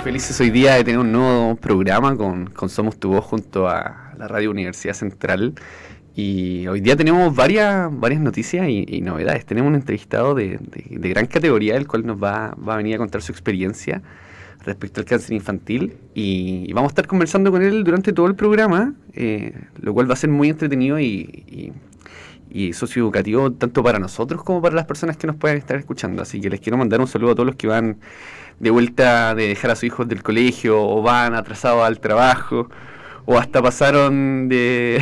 felices hoy día de tener un nuevo programa con Somos Tu Voz junto a la Radio Universidad Central. Y hoy día tenemos varias noticias y novedades. Tenemos un entrevistado de gran categoría, el cual nos va a venir a contar su experiencia respecto al cáncer infantil. Y vamos a estar conversando con él durante todo el programa, lo cual va a ser muy entretenido y socioeducativo tanto para nosotros como para las personas que nos puedan estar escuchando. Así que les quiero mandar un saludo a todos los que van de vuelta de dejar a sus hijos del colegio o van atrasados al trabajo o hasta pasaron de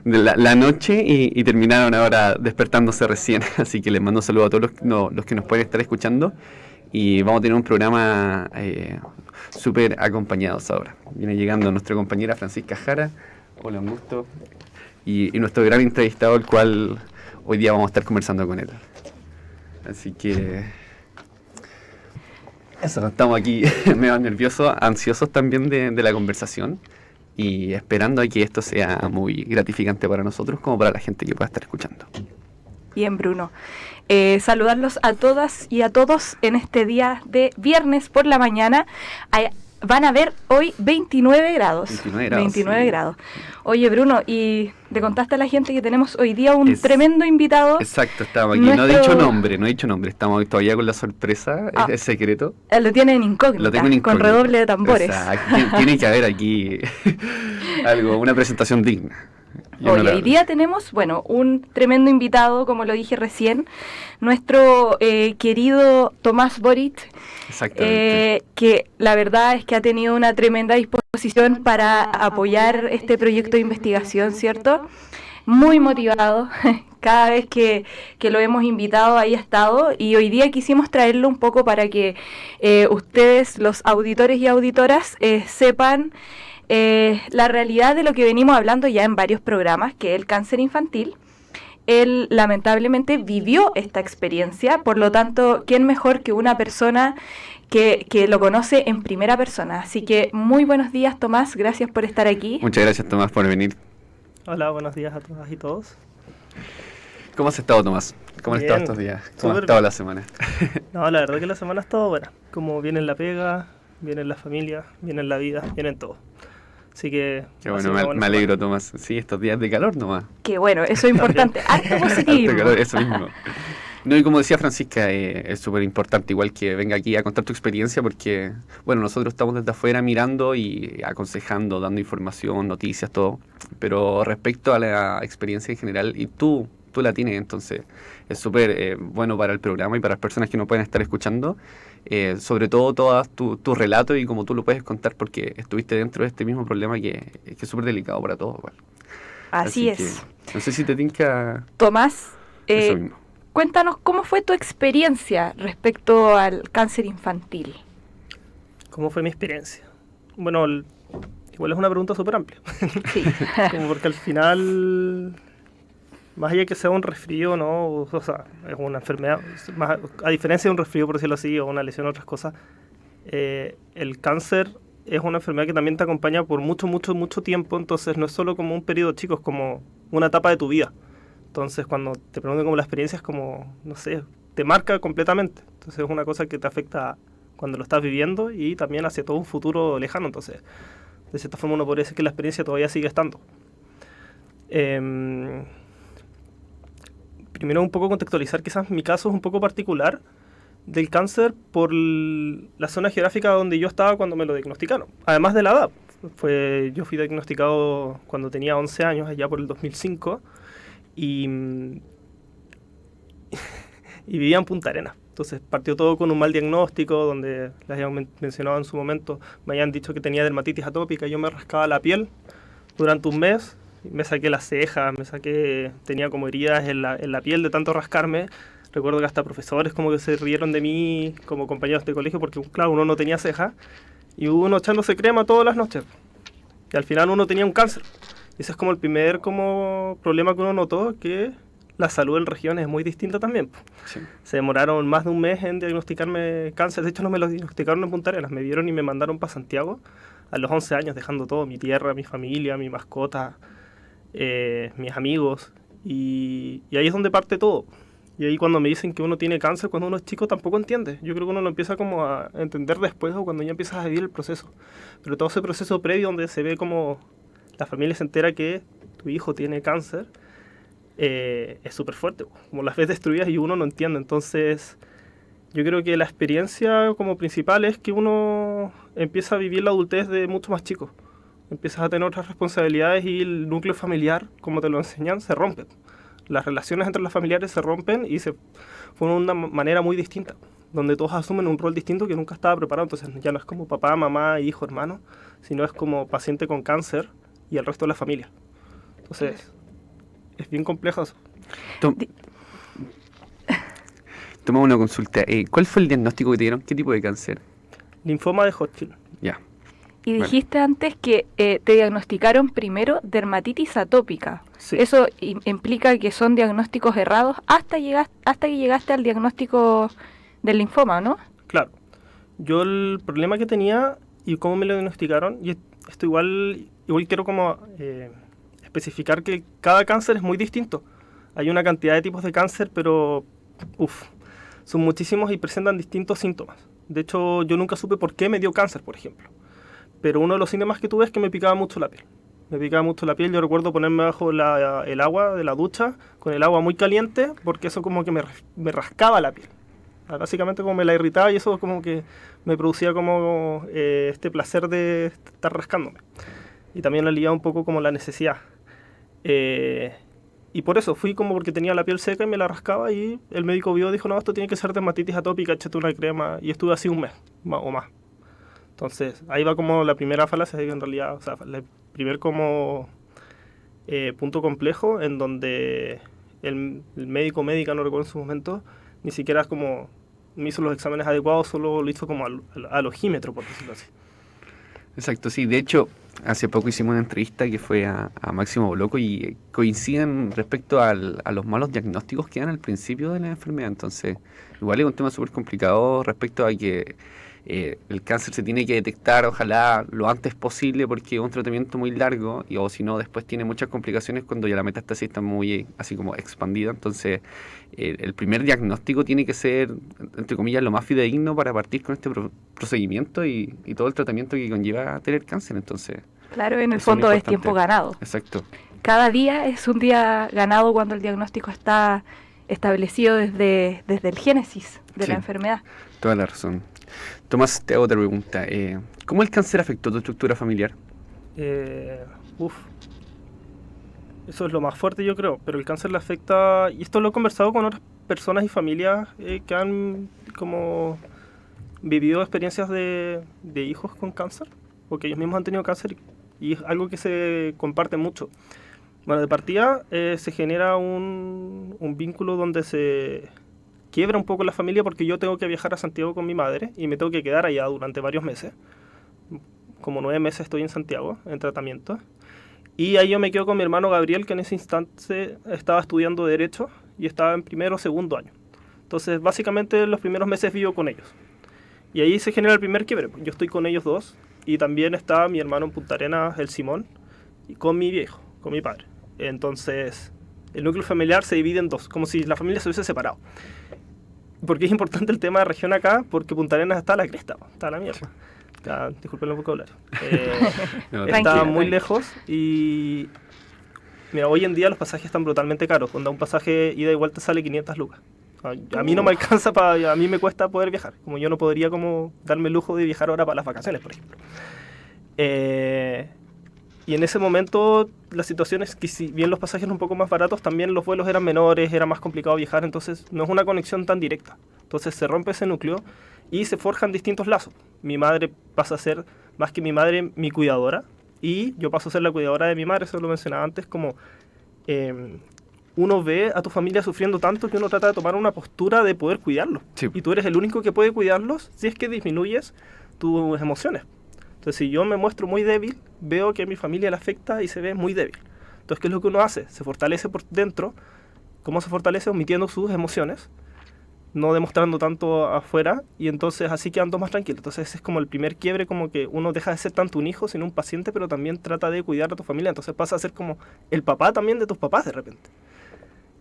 la noche y terminaron ahora despertándose recién. Así que les mando un saludo a todos los que nos pueden estar escuchando y vamos a tener un programa súper acompañados ahora. Viene llegando nuestra compañera Francisca Jara. Hola, un gusto. Y nuestro gran entrevistado, el cual hoy día vamos a estar conversando con él. Así que eso, estamos aquí medio nerviosos, ansiosos también de la conversación y esperando a que esto sea muy gratificante para nosotros como para la gente que pueda estar escuchando. Bien, Bruno. Saludarlos a todas y a todos en este día de viernes por la mañana. Van a ver hoy 29 grados. 29 grados. Oye, Bruno, y le contaste a la gente que tenemos hoy día un tremendo invitado. Exacto, estamos aquí. No he dicho nombre. Estamos todavía con la sorpresa, es secreto. Lo tiene en incógnita, con redoble de tambores. Exacto. Tiene que haber aquí algo, una presentación digna. Hoy día tenemos, un tremendo invitado, como lo dije recién, nuestro querido Tomás Boric, que la verdad es que ha tenido una tremenda disposición para apoyar este proyecto de investigación, ¿cierto? Muy motivado, cada vez que lo hemos invitado ahí ha estado, y hoy día quisimos traerlo un poco para que ustedes, los auditores y auditoras, sepan la realidad de lo que venimos hablando ya en varios programas, que es el cáncer infantil. Él lamentablemente vivió esta experiencia, por lo tanto, ¿quién mejor que una persona que lo conoce en primera persona? Así que muy buenos días, Tomás, gracias por estar aquí. Muchas gracias, Tomás, por venir. Hola, buenos días a todas y todos. ¿Cómo has estado, Tomás? ¿Cómo has estado estos días? ¿Cómo ha estado la semana? No, la verdad que la semana ha estado buena. Como viene la pega, viene la familia, viene la vida, viene todo. Así que... Qué bueno, me alegro, Tomás. Sí, estos días de calor nomás. Qué bueno, eso es importante. Harto positivo. Harto calor, eso mismo. No, y como decía Francisca, es súper importante igual que venga aquí a contar tu experiencia porque, nosotros estamos desde afuera mirando y aconsejando, dando información, noticias, todo. Pero respecto a la experiencia en general, y tú la tienes, entonces es súper bueno para el programa y para las personas que no pueden estar escuchando. Sobre todo tu relato y cómo tú lo puedes contar porque estuviste dentro de este mismo problema que es súper delicado para todos. Igual. Así es. No sé si te tinca... Tomás, cuéntanos cómo fue tu experiencia respecto al cáncer infantil. ¿Cómo fue mi experiencia? Bueno, igual es una pregunta súper amplia. Sí. Como porque al final... Más allá que sea un resfrío, ¿no? O sea, es una enfermedad, a diferencia de un resfrío, por decirlo así, o una lesión o otras cosas, el cáncer es una enfermedad que también te acompaña por mucho tiempo, entonces no es solo como un periodo chico, es como una etapa de tu vida. Entonces, cuando te preguntan como la experiencia, es como, no sé, te marca completamente. Entonces, es una cosa que te afecta cuando lo estás viviendo y también hacia todo un futuro lejano. Entonces, de cierta forma uno podría decir que la experiencia todavía sigue estando. Primero un poco contextualizar, quizás mi caso es un poco particular del cáncer por la zona geográfica donde yo estaba cuando me lo diagnosticaron. Además de la edad, yo fui diagnosticado cuando tenía 11 años, allá por el 2005, y vivía en Punta Arenas. Entonces partió todo con un mal diagnóstico, donde les habían mencionado en su momento, me habían dicho que tenía dermatitis atópica, yo me rascaba la piel durante un mes, me saqué las cejas, tenía como heridas en la piel de tanto rascarme. Recuerdo que hasta profesores como que se rieron de mí como compañeros de colegio porque, claro, uno no tenía cejas y uno echándose crema todas las noches. Y al final uno tenía un cáncer. Ese es como el primer problema que uno notó, que la salud en regiones es muy distinta también. Sí. Se demoraron más de un mes en diagnosticarme cáncer. De hecho, no me lo diagnosticaron en Punta Arenas, me vieron y me mandaron para Santiago a los 11 años, dejando todo, mi tierra, mi familia, mi mascota, mis amigos, y ahí es donde parte todo. Y ahí cuando me dicen que uno tiene cáncer cuando uno es chico, tampoco entiende. Yo creo que uno lo empieza como a entender después o cuando ya empiezas a vivir el proceso. Pero todo ese proceso previo donde se ve como la familia se entera que tu hijo tiene cáncer, es súper fuerte. Como las ves destruidas y uno no entiende. Entonces, yo creo que la experiencia como principal es que uno empieza a vivir la adultez de mucho más chico. Empiezas a tener otras responsabilidades y el núcleo familiar, como te lo enseñan, se rompe. Las relaciones entre los familiares se rompen y se forman de una manera muy distinta, donde todos asumen un rol distinto que nunca estaba preparado. Entonces ya no es como papá, mamá, hijo, hermano, sino es como paciente con cáncer y el resto de la familia. Entonces, es bien complejo eso. Toma una consulta. ¿Cuál fue el diagnóstico que te dieron? ¿Qué tipo de cáncer? Linfoma de Hodgkin. Ya. Y dijiste antes que te diagnosticaron primero dermatitis atópica. Sí. Eso implica que son diagnósticos errados hasta que llegaste al diagnóstico del linfoma, ¿no? Claro. Yo el problema que tenía y cómo me lo diagnosticaron, y esto igual quiero como especificar que cada cáncer es muy distinto. Hay una cantidad de tipos de cáncer, pero son muchísimos y presentan distintos síntomas. De hecho, yo nunca supe por qué me dio cáncer, por ejemplo. Pero uno de los síntomas que tuve es que me picaba mucho la piel. Me picaba mucho la piel. Yo recuerdo ponerme bajo el agua de la ducha con el agua muy caliente porque eso como que me rascaba la piel. Básicamente como me la irritaba y eso como que me producía como este placer de estar rascándome. Y también la ligaba un poco como la necesidad. Y por eso fui como porque tenía la piel seca y me la rascaba y el médico dijo, no, esto tiene que ser dermatitis atópica, échate una crema. Y estuve así un mes o más. Entonces, ahí va como la primera falacia, en realidad, o sea, el primer como punto complejo en donde el médico o médica, no recuerdo en su momento, ni siquiera como me hizo los exámenes adecuados, solo lo hizo como al ojímetro, por decirlo así. Exacto, sí. De hecho, hace poco hicimos una entrevista que fue a Máximo Boloco y coinciden respecto a los malos diagnósticos que dan al principio de la enfermedad. Entonces, igual es un tema súper complicado respecto a que el cáncer se tiene que detectar, ojalá, lo antes posible porque es un tratamiento muy largo o si no, después tiene muchas complicaciones cuando ya la metástasis está muy así como expandida. Entonces, el primer diagnóstico tiene que ser, entre comillas, lo más fidedigno para partir con este procedimiento y todo el tratamiento que conlleva tener cáncer. Entonces, claro, en el fondo es tiempo ganado. Exacto. Cada día es un día ganado cuando el diagnóstico está establecido desde el génesis de la enfermedad. Toda la razón. Tomás, te hago otra pregunta. ¿Cómo el cáncer afectó tu estructura familiar? Eso es lo más fuerte, yo creo. Pero el cáncer le afecta... Y esto lo he conversado con otras personas y familias que han como vivido experiencias de hijos con cáncer. Porque ellos mismos han tenido cáncer y es algo que se comparte mucho. Bueno, de partida se genera un vínculo donde se quiebra un poco la familia porque yo tengo que viajar a Santiago con mi madre y me tengo que quedar allá durante varios meses. Como 9 meses estoy en Santiago en tratamiento. Y ahí yo me quedo con mi hermano Gabriel, que en ese instante estaba estudiando Derecho y estaba en primero o segundo año. Entonces, básicamente, los primeros meses vivo con ellos. Y ahí se genera el primer quiebre. Yo estoy con ellos dos y también está mi hermano en Punta Arenas, el Simón, y con mi viejo, con mi padre. Entonces, el núcleo familiar se divide en dos, como si la familia se hubiese separado. ¿Por qué es importante el tema de región acá? Porque Punta Arenas está a la cresta, está a la mierda. Disculpen el vocabulario. Está muy lejos y... Mira, hoy en día los pasajes están brutalmente caros. Cuando un pasaje ida y vuelta sale 500 lucas. A mí no me alcanza, a mí me cuesta poder viajar. Como yo no podría como darme el lujo de viajar ahora para las vacaciones, por ejemplo. Y en ese momento la situación es que si bien los pasajes eran un poco más baratos, también los vuelos eran menores, era más complicado viajar, entonces no es una conexión tan directa. Entonces se rompe ese núcleo y se forjan distintos lazos. Mi madre pasa a ser, más que mi madre, mi cuidadora, y yo paso a ser la cuidadora de mi madre, eso lo mencionaba antes, como uno ve a tu familia sufriendo tanto que uno trata de tomar una postura de poder cuidarlos. Sí. Y tú eres el único que puede cuidarlos si es que disminuyes tus emociones. Entonces, si yo me muestro muy débil, veo que a mi familia le afecta y se ve muy débil. Entonces, ¿qué es lo que uno hace? Se fortalece por dentro. ¿Cómo se fortalece? Omitiendo sus emociones, no demostrando tanto afuera, y entonces así quedando más tranquilo. Entonces, ese es como el primer quiebre, como que uno deja de ser tanto un hijo, sino un paciente, pero también trata de cuidar a tu familia. Entonces pasa a ser como el papá también de tus papás de repente.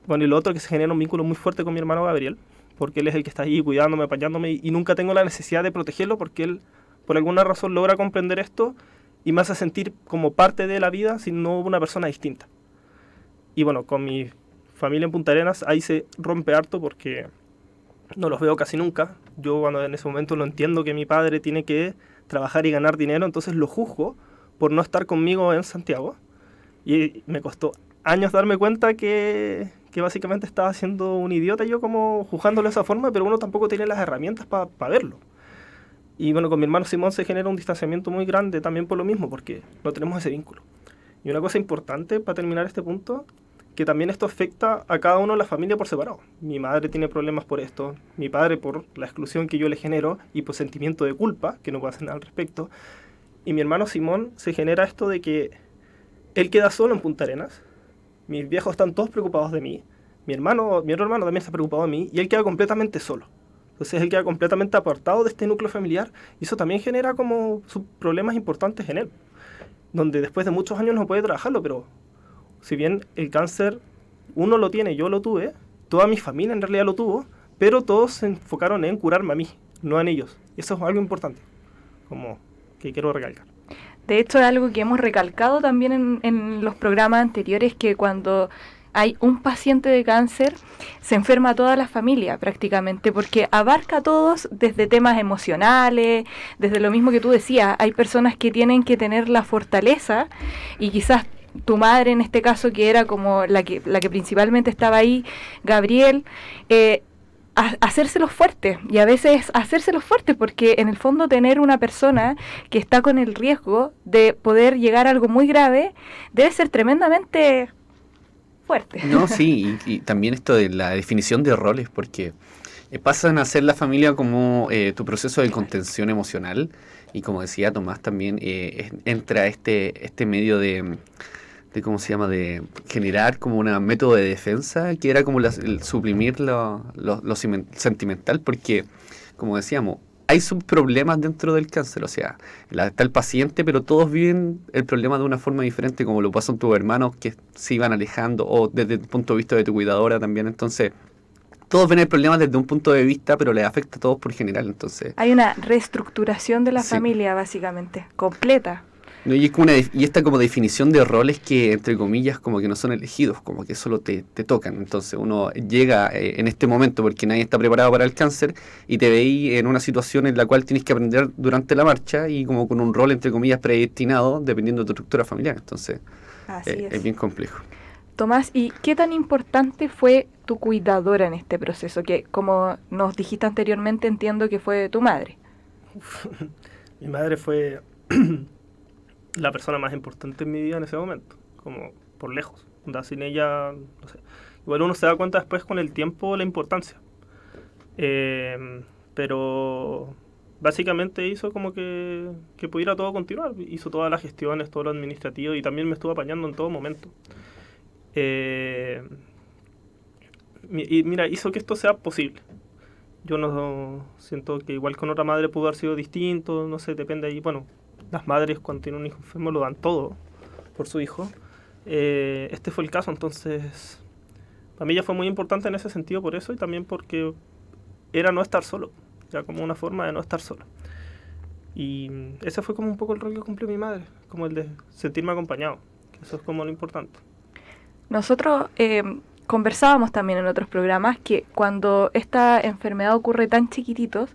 Bueno, y lo otro que se genera un vínculo muy fuerte con mi hermano Gabriel, porque él es el que está ahí cuidándome, apañándome, y nunca tengo la necesidad de protegerlo porque él, por alguna razón, logra comprender esto y me hace sentir como parte de la vida, si no una persona distinta. Y bueno, con mi familia en Punta Arenas, ahí se rompe harto porque no los veo casi nunca. Yo cuando en ese momento lo entiendo que mi padre tiene que trabajar y ganar dinero, entonces lo juzgo por no estar conmigo en Santiago. Y me costó años darme cuenta que básicamente estaba siendo un idiota yo como juzgándolo de esa forma, pero uno tampoco tiene las herramientas para verlo. Y bueno, con mi hermano Simón se genera un distanciamiento muy grande también por lo mismo, porque no tenemos ese vínculo. Y una cosa importante para terminar este punto, que también esto afecta a cada uno de la familia por separado. Mi madre tiene problemas por esto, mi padre por la exclusión que yo le genero y por sentimiento de culpa, que no puedo hacer nada al respecto. Y mi hermano Simón se genera esto de que él queda solo en Punta Arenas, mis viejos están todos preocupados de mí, mi otro hermano también está preocupado de mí, y él queda completamente solo. Entonces él queda completamente apartado de este núcleo familiar, y eso también genera como sus problemas importantes en él, donde después de muchos años no puede trabajarlo, pero si bien el cáncer uno lo tiene, yo lo tuve, toda mi familia en realidad lo tuvo, pero todos se enfocaron en curarme a mí, no en ellos. Eso es algo importante, como que quiero recalcar. De hecho, es algo que hemos recalcado también en los programas anteriores, que cuando hay un paciente de cáncer, se enferma toda la familia prácticamente, porque abarca a todos desde temas emocionales, desde lo mismo que tú decías, hay personas que tienen que tener la fortaleza, y quizás tu madre en este caso, que era como la que principalmente estaba ahí, Gabriel, hacérselos fuertes, y a veces hacérselos fuertes, porque en el fondo tener una persona que está con el riesgo de poder llegar a algo muy grave debe ser tremendamente fuerte. No, sí, y también esto de la definición de roles, porque pasan a ser la familia como tu proceso de contención emocional, y como decía Tomás también, entra este medio de ¿cómo se llama?, de generar como un método de defensa, que era como el suprimir lo sentimental, porque, como decíamos, hay subproblemas dentro del cáncer, o sea, está el paciente, pero todos viven el problema de una forma diferente, como lo pasan tus hermanos que se iban alejando, o desde el punto de vista de tu cuidadora también. Entonces, todos ven el problema desde un punto de vista, pero les afecta a todos por general. Entonces, hay una reestructuración de la familia, básicamente, completa. No, y esta como definición de roles que, entre comillas, como que no son elegidos, como que solo te tocan. Entonces uno llega en este momento, porque nadie está preparado para el cáncer, y te veis en una situación en la cual tienes que aprender durante la marcha, y como con un rol, entre comillas, predestinado, dependiendo de tu estructura familiar. Entonces es bien complejo. Tomás, ¿y qué tan importante fue tu cuidadora en este proceso? Que, como nos dijiste anteriormente, entiendo que fue tu madre. Mi madre fue la persona más importante en mi vida en ese momento, como por lejos. Sin ella, no sé. Igual uno se da cuenta después con el tiempo la importancia. Pero básicamente hizo como que pudiera todo continuar. Hizo todas las gestiones, todo lo administrativo, y también me estuvo apañando en todo momento. Y mira, hizo que esto sea posible. Yo no siento que igual con otra madre pudo haber sido distinto, no sé, depende ahí. Bueno, las madres cuando tienen un hijo enfermo lo dan todo por su hijo. Este fue el caso, entonces para mí ya fue muy importante en ese sentido por eso, y también porque era no estar solo, era como una forma de no estar solo. Y ese fue como un poco el rol que cumplió mi madre, como el de sentirme acompañado, que eso es como lo importante. Nosotros conversábamos también en otros programas que cuando esta enfermedad ocurre tan chiquititos,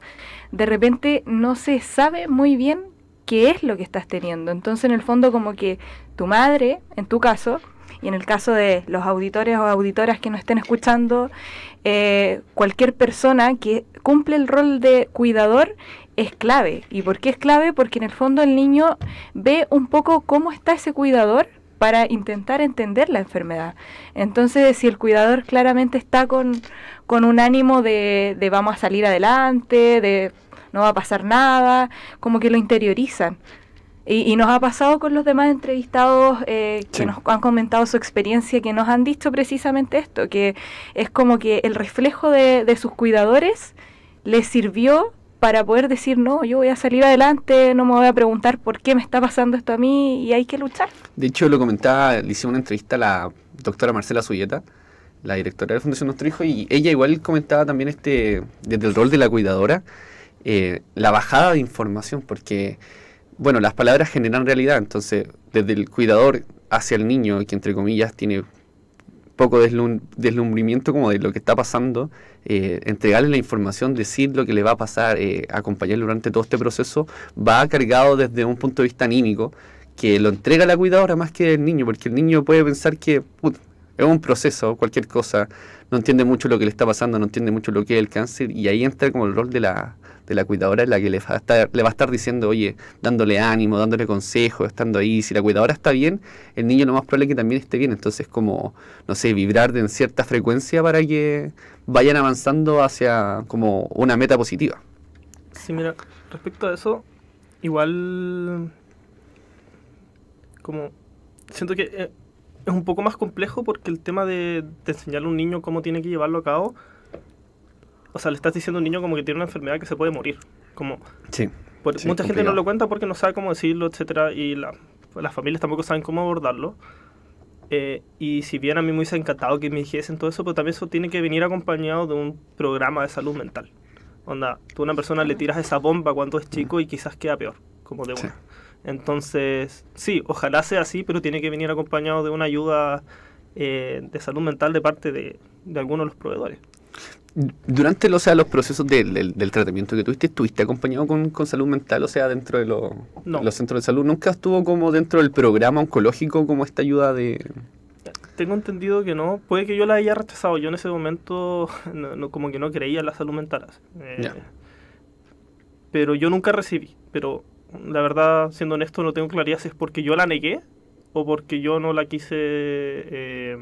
de repente no se sabe muy bien qué es lo que estás teniendo. Entonces, en el fondo, como que tu madre, en tu caso, y en el caso de los auditores o auditoras que nos estén escuchando, cualquier persona que cumple el rol de cuidador es clave. ¿Y por qué es clave? Porque en el fondo el niño ve un poco cómo está ese cuidador para intentar entender la enfermedad. Entonces, si el cuidador claramente está con un ánimo de vamos a salir adelante, de no va a pasar nada, como que lo interiorizan. Y nos ha pasado con los demás entrevistados que nos han comentado su experiencia, que nos han dicho precisamente esto, que es como que el reflejo de sus cuidadores les sirvió para poder decir, no, yo voy a salir adelante, no me voy a preguntar por qué me está pasando esto a mí, y hay que luchar. De hecho, lo comentaba, le hice una entrevista a la doctora Marcela Suyeta, la directora de Fundación Nuestro Hijo, y ella igual comentaba también desde el rol de la cuidadora, la bajada de información, porque, bueno, las palabras generan realidad, entonces, desde el cuidador hacia el niño, que entre comillas tiene poco deslumbrimiento como de lo que está pasando, entregarle la información, decir lo que le va a pasar, acompañarle durante todo este proceso, va cargado desde un punto de vista anímico, que lo entrega la cuidadora más que el niño, porque el niño puede pensar que es un proceso, cualquier cosa, no entiende mucho lo que le está pasando, no entiende mucho lo que es el cáncer, y ahí entra como el rol de la cuidadora, en la que le va a estar diciendo, oye, dándole ánimo, dándole consejos, estando ahí. Si la cuidadora está bien, el niño lo más probable es que también esté bien. Entonces, como, no sé, vibrar en cierta frecuencia para que vayan avanzando hacia como una meta positiva. Sí, mira, respecto a eso, igual como siento que es un poco más complejo, porque el tema de enseñarle a un niño cómo tiene que llevarlo a cabo, o sea, le estás diciendo a un niño como que tiene una enfermedad que se puede morir. Como, sí, mucha gente no lo cuenta porque no sabe cómo decirlo, etcétera, y las familias tampoco saben cómo abordarlo. Y si bien a mí me hubiese encantado que me dijesen todo eso, pero también eso tiene que venir acompañado de un programa de salud mental. Onda, tú a una persona le tiras esa bomba cuando es chico y quizás queda peor, como de una. Sí. Entonces, sí, ojalá sea así, pero tiene que venir acompañado de una ayuda de salud mental de parte de algunos de los proveedores. Durante los procesos del tratamiento que tuviste, ¿estuviste acompañado con salud mental? O sea, dentro de los centros de salud, ¿nunca estuvo como dentro del programa oncológico como esta ayuda de...? Tengo entendido que no. Puede que yo la haya rechazado. Yo en ese momento como que no creía en la salud mental. Pero yo nunca recibí. Pero la verdad, siendo honesto, no tengo claridad si es porque yo la negué o porque yo no la quise...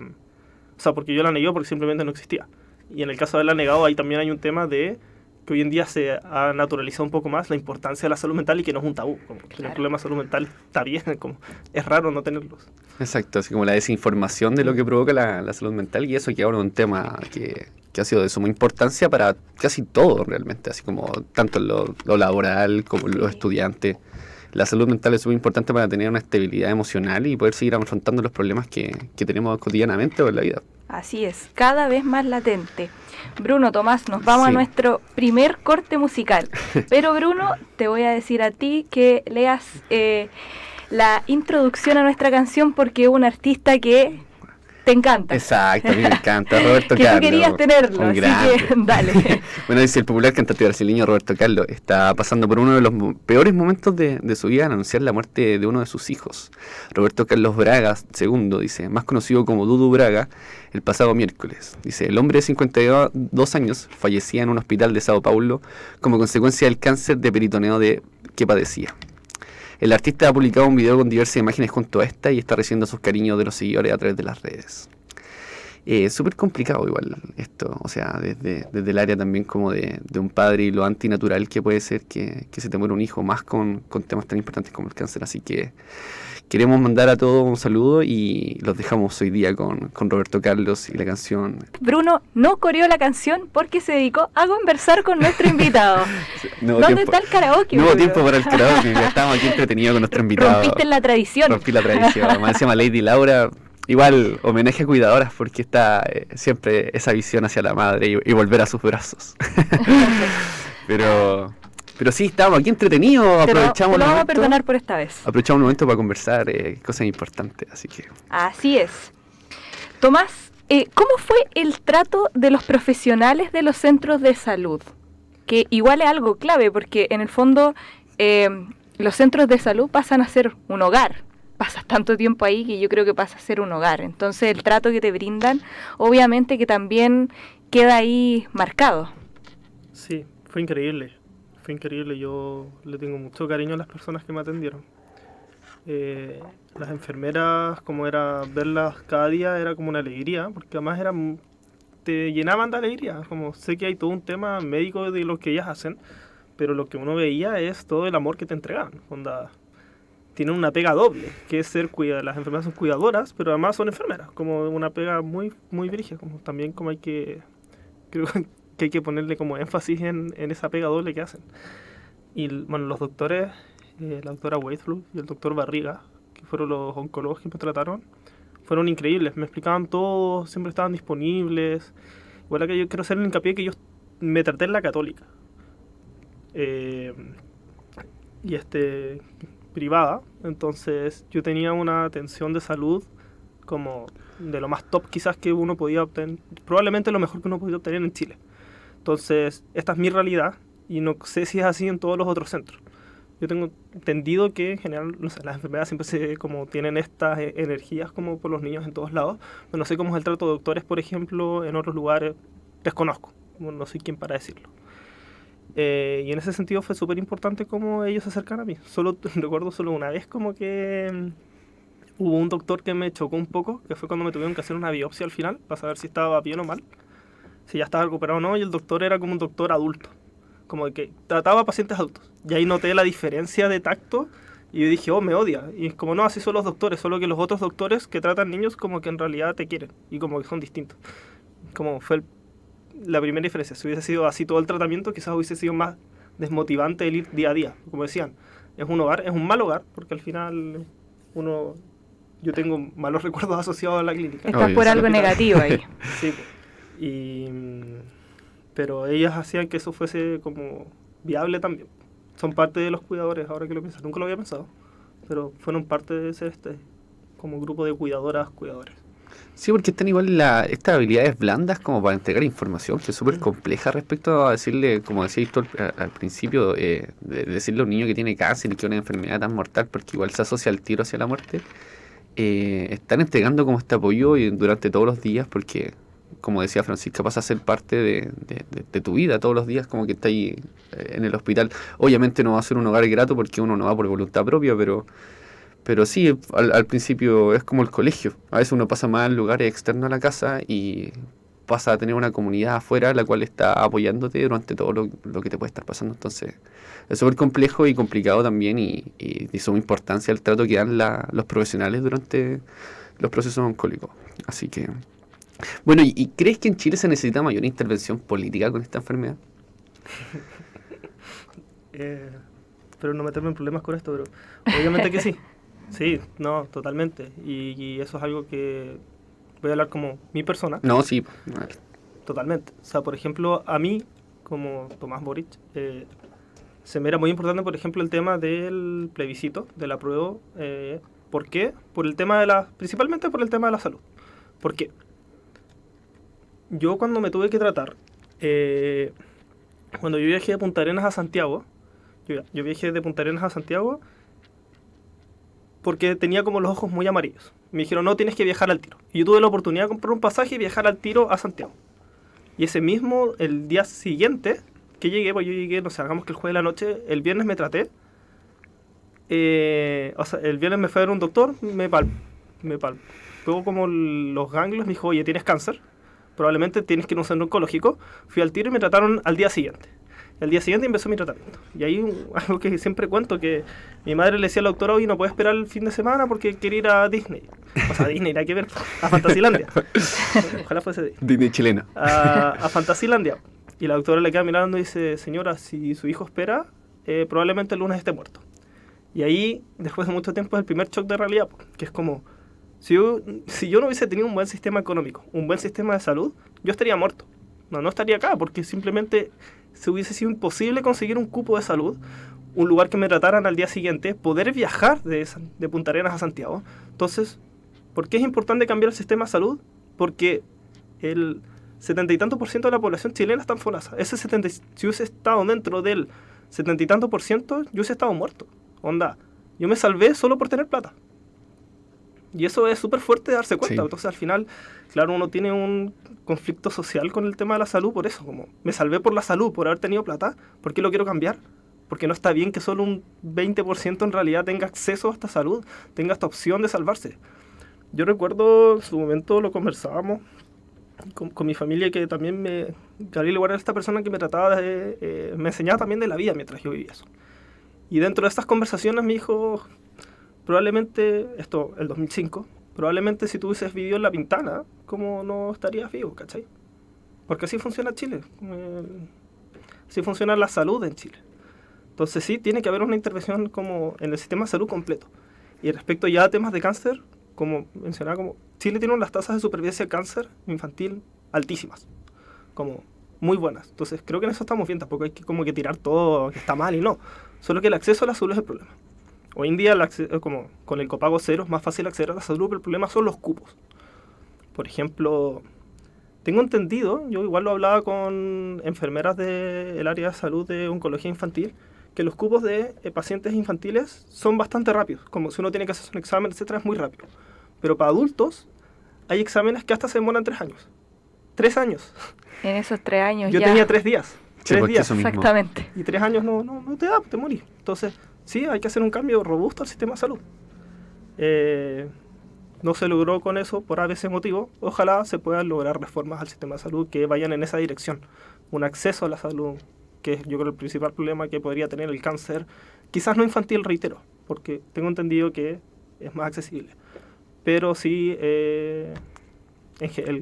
o sea, porque yo la negué o porque simplemente no existía. Y en el caso de haberla negado, ahí también hay un tema de que hoy en día se ha naturalizado un poco más la importancia de la salud mental y que no es un tabú. Como tener problemas de salud mental está bien, como es raro no tenerlos. Exacto, así como la desinformación de lo que provoca la salud mental, y eso que ahora es un tema que ha sido de suma importancia para casi todo realmente, así como tanto en lo laboral como en los estudiantes. La salud mental es súper importante para tener una estabilidad emocional y poder seguir afrontando los problemas que tenemos cotidianamente o en la vida. Así es, cada vez más latente. Bruno, Tomás, nos vamos a nuestro primer corte musical. Pero Bruno, te voy a decir a ti que leas la introducción a nuestra canción, porque es un artista que te encanta. Exacto, a mí me encanta, Roberto Carlos. Que tú querías tenerlo, así grande. Que dale. Bueno, dice el popular cantante brasileño Roberto Carlos está pasando por uno de los peores momentos de su vida al anunciar la muerte de uno de sus hijos. Roberto Carlos Braga II, dice, más conocido como Dudu Braga, el pasado miércoles. Dice, el hombre de 52 años fallecía en un hospital de Sao Paulo como consecuencia del cáncer de peritoneo que padecía. El artista ha publicado un video con diversas imágenes junto a esta y está recibiendo sus cariños de los seguidores a través de las redes. Súper complicado igual esto, o sea, desde el área también como de un padre y lo antinatural que puede ser que se te muera un hijo, más con temas tan importantes como el cáncer. Así que queremos mandar a todos un saludo y los dejamos hoy día con Roberto Carlos y la canción. Bruno no coreó la canción porque se dedicó a conversar con nuestro invitado. ¿Dónde está el karaoke? No hubo tiempo para el karaoke, ya estábamos aquí entretenidos con nuestro invitado. Rompiste la tradición. Rompí la tradición. Más se llama Lady Laura. Igual, homenaje a cuidadoras, porque está siempre esa visión hacia la madre y volver a sus brazos. Pero sí, estamos aquí entretenidos, aprovechamos te lo vamos a perdonar por esta vez. Aprovechamos un momento para conversar cosas importantes, así que... Así es. Tomás, ¿cómo fue el trato de los profesionales de los centros de salud? Que igual es algo clave, porque en el fondo los centros de salud pasan a ser un hogar. Pasas tanto tiempo ahí que yo creo que pasa a ser un hogar. Entonces el trato que te brindan, obviamente que también queda ahí marcado. Sí, fue increíble. Fue increíble. Yo le tengo mucho cariño a las personas que me atendieron. Las enfermeras, como era verlas cada día, era como una alegría, porque además te llenaban de alegría. Como sé que hay todo un tema médico de lo que ellas hacen, pero lo que uno veía es todo el amor que te entregaban. Onda, tienen una pega doble, que es ser las enfermeras son cuidadoras, pero además son enfermeras, como una pega muy muy brígida, como también como creo que hay que ponerle como énfasis en esa pega doble que hacen. Y bueno, los doctores, la doctora Weithflug y el doctor Barriga, que fueron los oncólogos que me trataron, fueron increíbles, me explicaban todo, siempre estaban disponibles. Igual que yo quiero hacer el hincapié que yo me traté en la Católica. Y privada, entonces yo tenía una atención de salud como de lo más top quizás que uno podía obtener, probablemente lo mejor que uno podía obtener en Chile. Entonces, esta es mi realidad y no sé si es así en todos los otros centros. Yo tengo entendido que en general, no sé, las enfermedades siempre como tienen estas energías como por los niños en todos lados, pero no sé cómo es el trato de doctores, por ejemplo, en otros lugares, desconozco, no soy quien para decirlo. Y en ese sentido fue súper importante cómo ellos se acercan a mí. Recuerdo solo una vez como que hubo un doctor que me chocó un poco, que fue cuando me tuvieron que hacer una biopsia al final, para saber si estaba bien o mal, si ya estaba recuperado o no, y el doctor era como un doctor adulto, como que trataba a pacientes adultos. Y ahí noté la diferencia de tacto, y yo dije, oh, me odia. Y es como, no, así son los doctores, solo que los otros doctores que tratan niños como que en realidad te quieren, y como que son distintos. Como fue la primera diferencia. Si hubiese sido así todo el tratamiento, quizás hubiese sido más desmotivante el ir día a día. Como decían, es un hogar, es un mal hogar, porque al final yo tengo malos recuerdos asociados a la clínica. Estás por algo negativo ahí. Sí, pero ellas hacían que eso fuese como viable también. Son parte de los cuidadores, ahora que lo pienso. Nunca lo había pensado, pero fueron parte de ser como grupo de cuidadores. Sí, porque están igual estas habilidades blandas como para entregar información, que es súper compleja respecto a decirle, como decías tú al principio, de decirle a un niño que tiene cáncer y que es una enfermedad tan mortal, porque igual se asocia al tiro hacia la muerte. Están entregando como este apoyo durante todos los días, porque, como decía Francisca, pasa a ser parte de tu vida todos los días, como que está ahí en el hospital. Obviamente no va a ser un hogar grato porque uno no va por voluntad propia, pero sí, al principio es como el colegio. A veces uno pasa más en lugares externos a la casa y pasa a tener una comunidad afuera la cual está apoyándote durante todo lo que te puede estar pasando. Entonces es súper complejo y complicado también y de suma importancia el trato que dan los profesionales durante los procesos oncólogos. Así que, bueno, ¿y crees que en Chile se necesita mayor intervención política con esta enfermedad? Espero no meterme en problemas con esto, pero obviamente que sí. Sí, no, totalmente. Y eso es algo que voy a hablar como mi persona. No, sí. Totalmente. O sea, por ejemplo, a mí, como Tomás Boric, se me era muy importante, por ejemplo, el tema del plebiscito, del apruebo. ¿Por qué? Principalmente por el tema de la salud. Porque yo cuando me tuve que tratar, cuando yo viajé de Punta Arenas a Santiago, yo viajé de Punta Arenas a Santiago porque tenía como los ojos muy amarillos. Me dijeron, no, tienes que viajar al tiro. Y yo tuve la oportunidad de comprar un pasaje y viajar al tiro a Santiago. Y el día siguiente que llegué, pues yo llegué, no sé, hagamos que el jueves de la noche, el viernes me traté. El viernes me fue a ver un doctor, me pegó como los ganglios, me dijo, oye, tienes cáncer, probablemente tienes que ir a un centro oncológico. Fui al tiro y me trataron al día siguiente. El día siguiente empezó mi tratamiento. Y ahí algo que siempre cuento, que mi madre le decía al doctor, hoy no puede esperar el fin de semana porque quiere ir a Disney. O sea, a Disney, hay que ver, a Fantasilandia. Ojalá fuese Disney chilena. A Fantasilandia. Y la doctora le queda mirando y dice, señora, si su hijo espera, probablemente el lunes esté muerto. Y ahí, después de mucho tiempo, es el primer shock de realidad, que es como, si yo no hubiese tenido un buen sistema económico, un buen sistema de salud, yo estaría muerto. No estaría acá, porque simplemente se hubiese sido imposible conseguir un cupo de salud, un lugar que me trataran al día siguiente, poder viajar de Punta Arenas a Santiago. Entonces, ¿por qué es importante cambiar el sistema de salud? Porque el 70 y tanto % de la población chilena está en FONASA. Si hubiese estado dentro del 70 y tanto %, yo hubiese estado muerto. Onda, yo me salvé solo por tener plata. Y eso es súper fuerte de darse cuenta. Sí. Entonces, al final, claro, uno tiene un conflicto social con el tema de la salud por eso. Como, me salvé por la salud, por haber tenido plata. ¿Por qué lo quiero cambiar? Porque no está bien que solo un 20% en realidad tenga acceso a esta salud, tenga esta opción de salvarse. Yo recuerdo, en su momento lo conversábamos con mi familia, que también Gabriel igual era esta persona que me trataba me enseñaba también de la vida mientras yo vivía eso. Y dentro de estas conversaciones me dijo, probablemente, el 2005, probablemente si tú hubieses vivido en La Pintana, como no estarías vivo, ¿cachai? Porque así funciona Chile, así funciona la salud en Chile. Entonces sí, tiene que haber una intervención como en el sistema de salud completo. Y respecto ya a temas de cáncer, como mencionaba, como Chile tiene unas tasas de supervivencia de cáncer infantil altísimas, como muy buenas. Entonces creo que en eso estamos bien, tampoco hay que como que tirar todo que está mal y no. Solo que el acceso a la salud es el problema. Hoy en día, como con el copago cero, es más fácil acceder a la salud, pero el problema son los cupos. Por ejemplo, tengo entendido, yo igual lo hablaba con enfermeras del área de salud de oncología infantil, que los cupos de pacientes infantiles son bastante rápidos. Como si uno tiene que hacer un examen, etcétera, es muy rápido. Pero para adultos hay exámenes que hasta se demoran 3 años. 3 años. En esos 3 años yo tenía 3 días. Sí, 3 días. Exactamente. Y 3 años no te da, te morís. Entonces, sí, hay que hacer un cambio robusto al sistema de salud. No se logró con eso por a veces motivo. Ojalá se puedan lograr reformas al sistema de salud que vayan en esa dirección. Un acceso a la salud, que es yo creo el principal problema que podría tener el cáncer. Quizás no infantil, reitero, porque tengo entendido que es más accesible. Pero sí el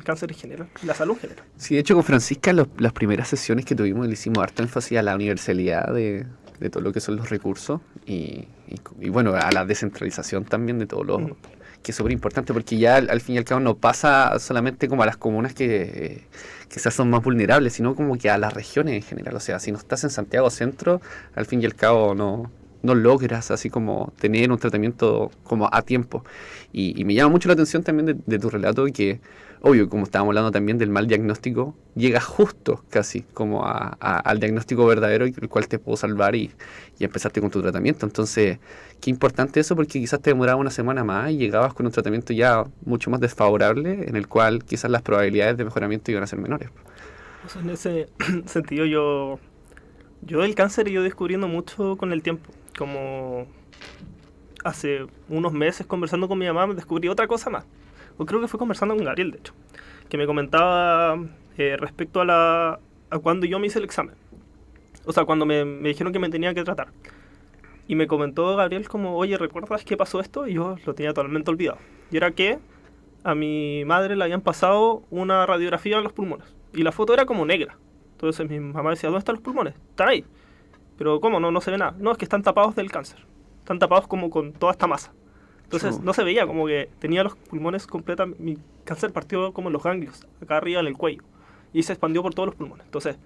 cáncer en general, la salud en general. Sí, de hecho con Francisca las primeras sesiones que tuvimos le hicimos harto énfasis a la universalidad de todo lo que son los recursos y bueno, a la descentralización también de todo lo que es súper importante, porque ya al fin y al cabo no pasa solamente como a las comunas que quizás son más vulnerables, sino como que a las regiones en general. O sea, si no estás en Santiago Centro, al fin y al cabo no logras así como tener un tratamiento como a tiempo. Y me llama mucho la atención también de tu relato que, obvio, como estábamos hablando también del mal diagnóstico, llega justo casi como al diagnóstico verdadero, el cual te puedo salvar y empezaste con tu tratamiento. Entonces, qué importante eso, porque quizás te demoraba una semana más y llegabas con un tratamiento ya mucho más desfavorable, en el cual quizás las probabilidades de mejoramiento iban a ser menores. O sea, en ese sentido yo el cáncer he ido descubriendo mucho con el tiempo. Como hace unos meses conversando con mi mamá me descubrí otra cosa más. O creo que fue conversando con Gabriel, de hecho, que me comentaba respecto a cuando yo me hice el examen. O sea, cuando me dijeron que me tenía que tratar. Y me comentó Gabriel como, oye, ¿recuerdas qué pasó esto? Y yo lo tenía totalmente olvidado. Y era que a mi madre le habían pasado una radiografía en los pulmones. Y la foto era como negra. Entonces mi mamá decía, ¿dónde están los pulmones? Están ahí. Pero ¿cómo? No se ve nada. No, es que están tapados del cáncer. Están tapados como con toda esta masa. Entonces no se veía, como que tenía los pulmones completamente... Mi cáncer partió como en los ganglios, acá arriba en el cuello. Y se expandió por todos los pulmones. Entonces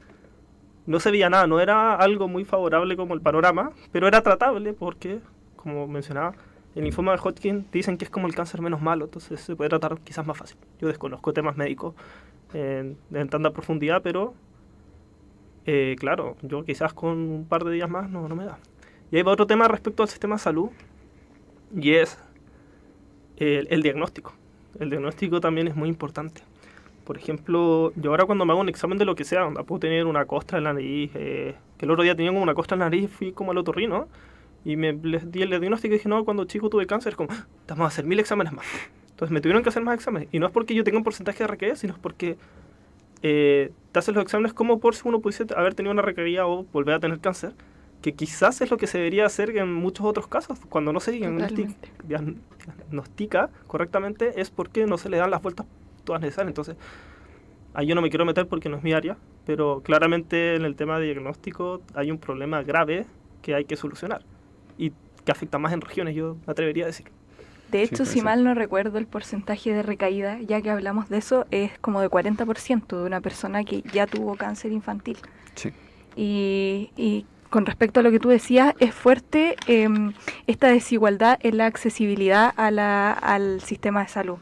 no se veía nada, no era algo muy favorable como el panorama, pero era tratable porque, como mencionaba, el linfoma de Hodgkin dicen que es como el cáncer menos malo, entonces se puede tratar quizás más fácil. Yo desconozco temas médicos en tanta profundidad, pero claro, yo quizás con un par de días más no me da. Y hay otro tema respecto al sistema de salud, y es el diagnóstico. El diagnóstico también es muy importante. Por ejemplo, yo ahora cuando me hago un examen de lo que sea, puedo tener una costra en la nariz, que el otro día tenía como una costra en la nariz y fui como al otorrino, y les di el diagnóstico y dije, no, cuando chico tuve cáncer, como, vamos a hacer 1000 exámenes más. Entonces me tuvieron que hacer más exámenes, y no es porque yo tenga un porcentaje de recaída, sino es porque te hacen los exámenes como por si uno pudiese haber tenido una recaída o volver a tener cáncer, que quizás es lo que se debería hacer en muchos otros casos. Cuando no se diagnostica correctamente es porque no se le dan las vueltas todas necesarias. Entonces, ahí yo no me quiero meter porque no es mi área, pero claramente en el tema de diagnóstico hay un problema grave que hay que solucionar y que afecta más en regiones, yo me atrevería a decir. De hecho, si mal no recuerdo, el porcentaje de recaída, ya que hablamos de eso, es como de 40% de una persona que ya tuvo cáncer infantil. Sí. Y con respecto a lo que tú decías, es fuerte esta desigualdad en la accesibilidad al sistema de salud.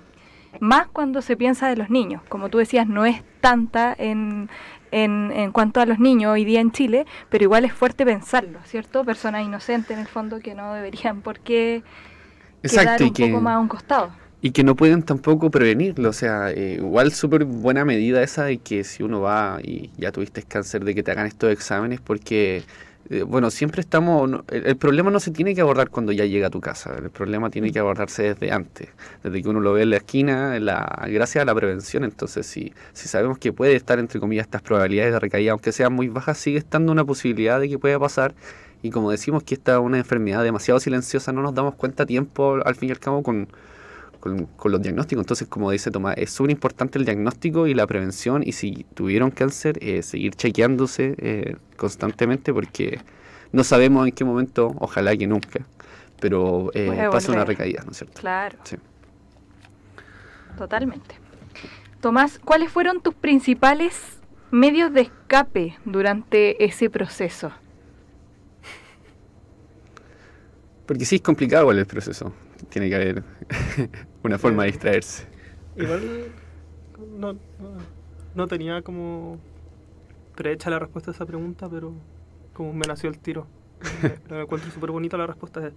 Más cuando se piensa de los niños. Como tú decías, no es tanta en cuanto a los niños hoy día en Chile, pero igual es fuerte pensarlo, ¿cierto? Personas inocentes en el fondo que no deberían por qué quedar un poco más a un costado. Y que no pueden tampoco prevenirlo, o sea, igual súper buena medida esa de que si uno va y ya tuviste cáncer, de que te hagan estos exámenes, porque, bueno, siempre el problema no se tiene que abordar cuando ya llega a tu casa, el problema tiene que abordarse desde antes, desde que uno lo ve en la esquina, gracias a la prevención. Entonces, si sabemos que puede estar, entre comillas, estas probabilidades de recaída, aunque sean muy bajas, sigue estando una posibilidad de que pueda pasar. Y como decimos que esta es una enfermedad demasiado silenciosa, no nos damos cuenta a tiempo, al fin y al cabo, con los diagnósticos. Entonces, como dice Tomás, es súper importante el diagnóstico y la prevención, y si tuvieron cáncer, seguir chequeándose constantemente, porque no sabemos en qué momento, ojalá que nunca, pero pasa una recaída, ¿no es cierto? Claro. Sí. Totalmente. Tomás, ¿cuáles fueron tus principales medios de escape durante ese proceso? Porque sí es complicado igual el proceso. Tiene que haber una forma de distraerse. Igual no tenía como prehecha la respuesta a esa pregunta, pero como me nació el tiro. Me encuentro súper bonita la respuesta.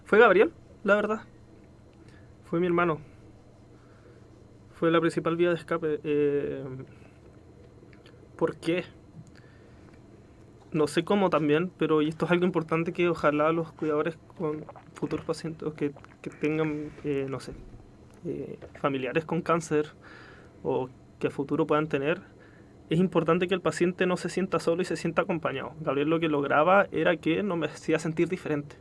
Fue Gabriel, la verdad. Fue mi hermano. Fue la principal vía de escape. ¿Por qué? No sé cómo también, pero y esto es algo importante que ojalá los cuidadores con futuros pacientes que tengan, no sé, familiares con cáncer o que a futuro puedan tener, es importante que el paciente no se sienta solo y se sienta acompañado. Gabriel lo que lograba era que no me hacía sentir diferente.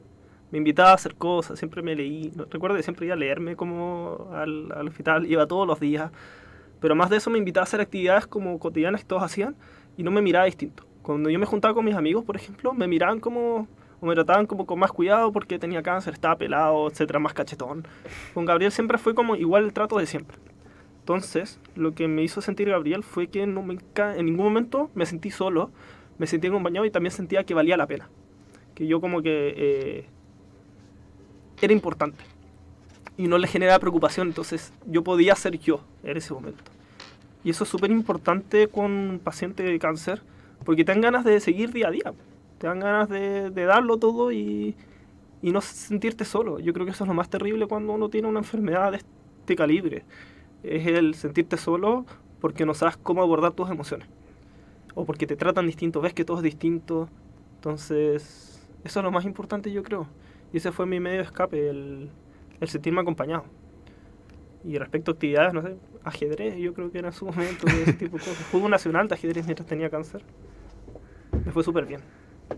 Me invitaba a hacer cosas, siempre me leí. Recuerdo que siempre iba a leerme como al hospital, iba todos los días. Pero más de eso me invitaba a hacer actividades como cotidianas que todos hacían y no me miraba distinto. Cuando yo me juntaba con mis amigos, por ejemplo, me miraban como, o me trataban como con más cuidado porque tenía cáncer, estaba pelado, etcétera, más cachetón. Con Gabriel siempre fue como igual el trato de siempre. Entonces, lo que me hizo sentir Gabriel fue que en ningún momento me sentí solo, me sentí acompañado y también sentía que valía la pena. Que yo como que era importante y no le generaba preocupación, entonces yo podía ser yo en ese momento. Y eso es súper importante con un paciente de cáncer, porque te dan ganas de seguir día a día, te dan ganas de darlo todo y no sentirte solo. Yo creo que eso es lo más terrible cuando uno tiene una enfermedad de este calibre, es el sentirte solo porque no sabes cómo abordar tus emociones, o porque te tratan distinto, ves que todo es distinto. Entonces, eso es lo más importante, yo creo. Y ese fue mi medio de escape, el sentirme acompañado. Y respecto a actividades, no sé, ajedrez, yo creo que era en su momento, de ese tipo de cosas. Fútbol nacional de ajedrez mientras tenía cáncer. Me fue súper bien.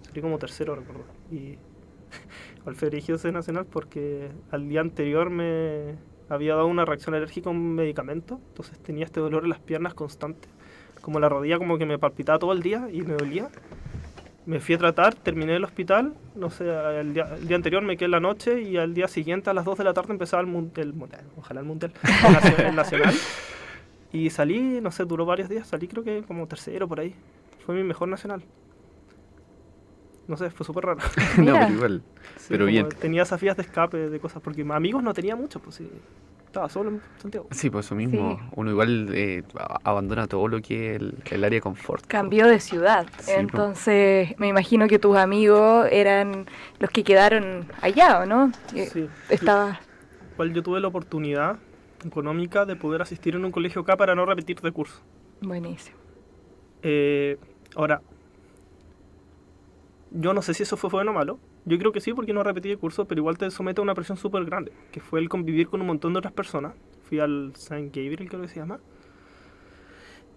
Salí como tercero, recuerdo. Y alfabetiqué nacional porque al día anterior me había dado una reacción alérgica a un medicamento. Entonces tenía este dolor en las piernas constante. Como la rodilla como que me palpitaba todo el día y me dolía. Me fui a tratar, terminé el hospital, no sé, el día anterior me quedé en la noche y al día siguiente a las 2 de la tarde empezaba el mundial, el nacional. Y salí, no sé, duró varios días, salí creo que como tercero por ahí. Fue mi mejor nacional. No sé, fue súper raro. No, pero igual, Sí, pero bien. Tenía esas vías de escape de cosas, porque amigos no tenía muchos, pues sí. Estaba solo en Santiago. Sí, por eso mismo, Sí. uno igual abandona todo lo que es el área de confort. Cambió de ciudad, Sí, entonces me imagino que tus amigos eran los que quedaron allá, ¿o no? Sí. Estaba... Igual yo tuve la oportunidad económica de poder asistir en un colegio acá para no repetir de curso. Buenísimo. Ahora, yo no sé si eso fue bueno o malo. Yo creo que sí, porque no repetí de curso, pero igual te somete a una presión súper grande, que fue el convivir con un montón de otras personas. Fui al St. Gabriel, creo que se llama,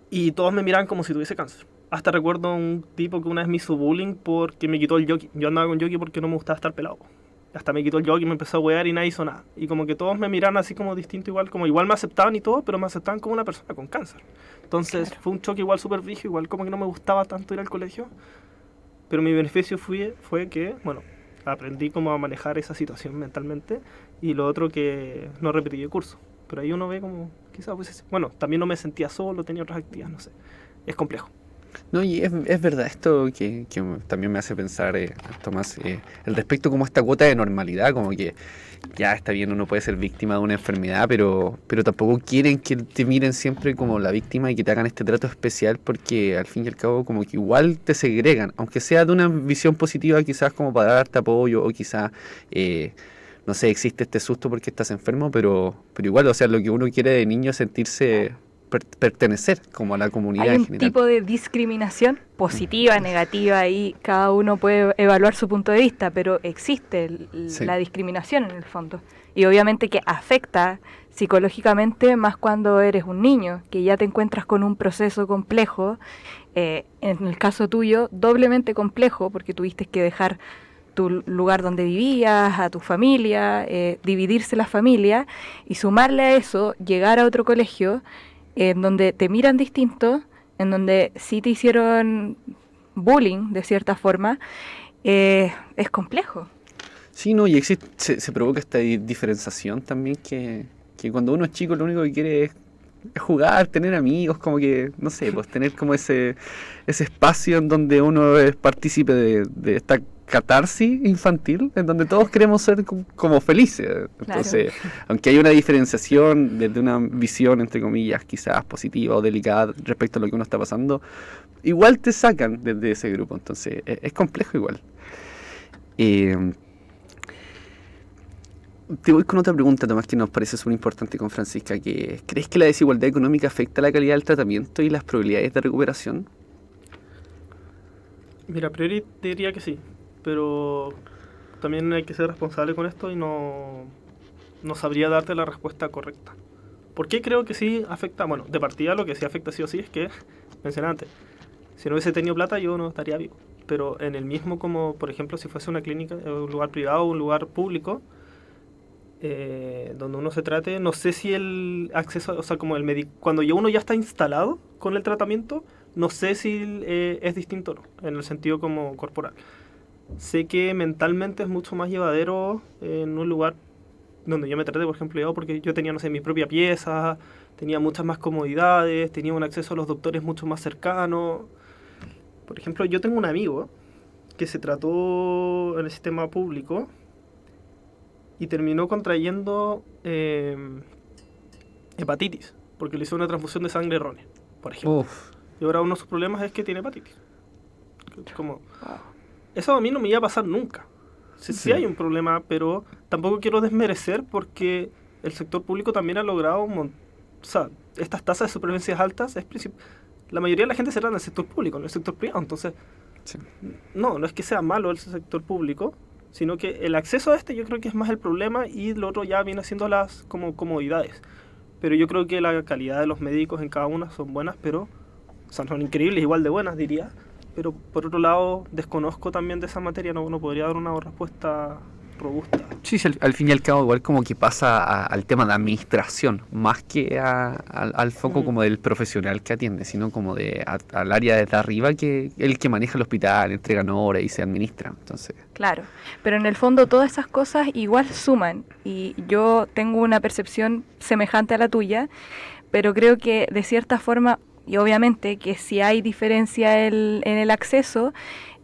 y todos me miraban como si tuviese cáncer. Hasta recuerdo un tipo que una vez me hizo bullying porque me quitó el jockey. Yo andaba con jockey porque no me gustaba estar pelado. Hasta me quitó el jockey, me empezó a wear y nadie hizo nada. Y como que todos me miraban así como distinto, igual me aceptaban y todo, pero me aceptaban como una persona con cáncer. Entonces Claro. fue un choque igual súper brígido, igual como que no me gustaba tanto ir al colegio. Pero mi beneficio fue que, bueno, aprendí cómo a manejar esa situación mentalmente, y lo otro que no repetí de curso. Pero ahí uno ve como, quizás, pues, bueno, también no me sentía solo, tenía otras actividades, no sé. Es complejo. No, y es verdad esto que también me hace pensar, Tomás, el respecto como a esta cuota de normalidad, como que ya está bien, uno puede ser víctima de una enfermedad, pero tampoco quieren que te miren siempre como la víctima y que te hagan este trato especial, porque al fin y al cabo como que igual te segregan, aunque sea de una visión positiva, quizás como para darte apoyo, o quizás, no sé, existe este susto porque estás enfermo, pero igual, o sea, lo que uno quiere de niño es sentirse... pertenecer como a la comunidad Hay en un general. tipo de discriminación positiva, negativa, y cada uno puede evaluar su punto de vista, pero existe Sí. la discriminación en el fondo. Y obviamente que afecta psicológicamente más cuando eres un niño, que ya te encuentras con un proceso complejo, en el caso tuyo, doblemente complejo, porque tuviste que dejar tu lugar donde vivías, a tu familia, dividirse la familia, y sumarle a eso, llegar a otro colegio, en donde te miran distinto, en donde sí te hicieron bullying de cierta forma, es complejo. Sí, no, y existe, se provoca esta diferenciación también que que cuando uno es chico lo único que quiere es jugar, tener amigos, como que, no sé, pues tener como ese espacio en donde uno es partícipe de esta catarsis infantil, en donde todos queremos ser como felices. Entonces, aunque hay una diferenciación desde una visión, entre comillas, quizás positiva o delicada respecto a lo que uno está pasando, igual te sacan desde ese grupo. Entonces, es complejo igual. Te voy con otra pregunta, Tomás, que nos parece súper importante con Francisca, que ¿crees que la desigualdad económica afecta la calidad del tratamiento y las probabilidades de recuperación? Mira, a priori te diría que sí, pero también hay que ser responsable con esto y no sabría darte la respuesta correcta. ¿Por qué creo que sí afecta? Bueno, de partida lo que sí afecta sí o sí es que, mencioné antes, si no hubiese tenido plata yo no estaría vivo. Pero en el mismo, como por ejemplo si fuese una clínica, un lugar privado o un lugar público, donde uno se trate, no sé si el acceso, o sea, como el médico, cuando uno ya está instalado con el tratamiento, no sé si es distinto o no, en el sentido como corporal. Sé que mentalmente es mucho más llevadero en un lugar donde yo me traté, por ejemplo, yo, porque yo tenía, no sé, mi propia pieza, tenía muchas más comodidades, tenía un acceso a los doctores mucho más cercano. Por ejemplo, yo tengo un amigo que se trató en el sistema público y terminó contrayendo hepatitis, porque le hizo una transfusión de sangre errónea, por ejemplo. Y ahora uno de sus problemas es que tiene hepatitis. Como, eso a mí no me iba a pasar nunca. Sí hay un problema, pero tampoco quiero desmerecer porque el sector público también ha logrado o sea, estas tasas de supervivencia altas, la mayoría de la gente se trata en el sector público, en el sector privado. Entonces, no es que sea malo el sector público, sino que el acceso a yo creo que es más el problema y lo otro ya viene siendo las como comodidades. Pero yo creo que la calidad de los médicos en cada una son buenas, pero o sea, son increíbles, igual de buenas diría, pero por otro lado desconozco también de esa materia, no podría dar una respuesta robusta. Sí, al fin y al cabo igual como que pasa al tema de administración, más que al foco como del profesional que atiende, sino como al área de arriba, que el que maneja el hospital, entregan horas y se administra. Entonces, claro, pero en el fondo todas esas cosas igual suman, y yo tengo una percepción semejante a la tuya, pero creo que de cierta forma, y obviamente que si hay diferencia en el acceso,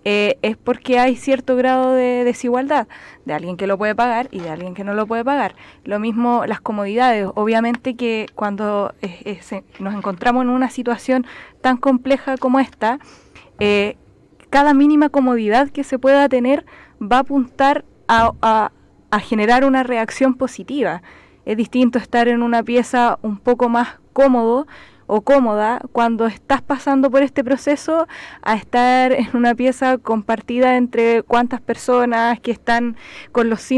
es porque hay cierto grado de desigualdad, de alguien que lo puede pagar y de alguien que no lo puede pagar. Lo mismo las comodidades, obviamente que cuando nos encontramos en una situación tan compleja como esta, cada mínima comodidad que se pueda tener va a apuntar a generar una reacción positiva. Es distinto estar en una pieza un poco más cómodo o cómoda cuando estás pasando por este proceso a estar en una pieza compartida entre cuantas personas que están con los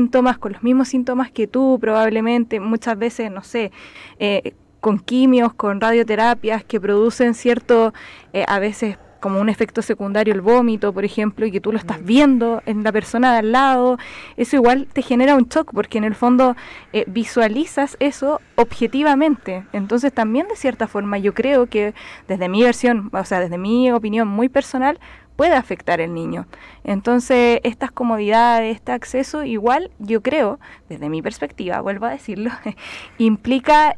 mismos síntomas que tú probablemente, muchas veces, no sé, con quimios, con radioterapias que producen cierto, a veces como un efecto secundario el vómito, por ejemplo, y que tú lo estás viendo en la persona de al lado. Eso igual te genera un shock, porque en el fondo visualizas eso objetivamente. Entonces también de cierta forma yo creo que desde mi versión, o sea, desde mi opinión muy personal, puede afectar al niño. Entonces estas comodidades, este acceso, igual yo creo, desde mi perspectiva, vuelvo a decirlo, implica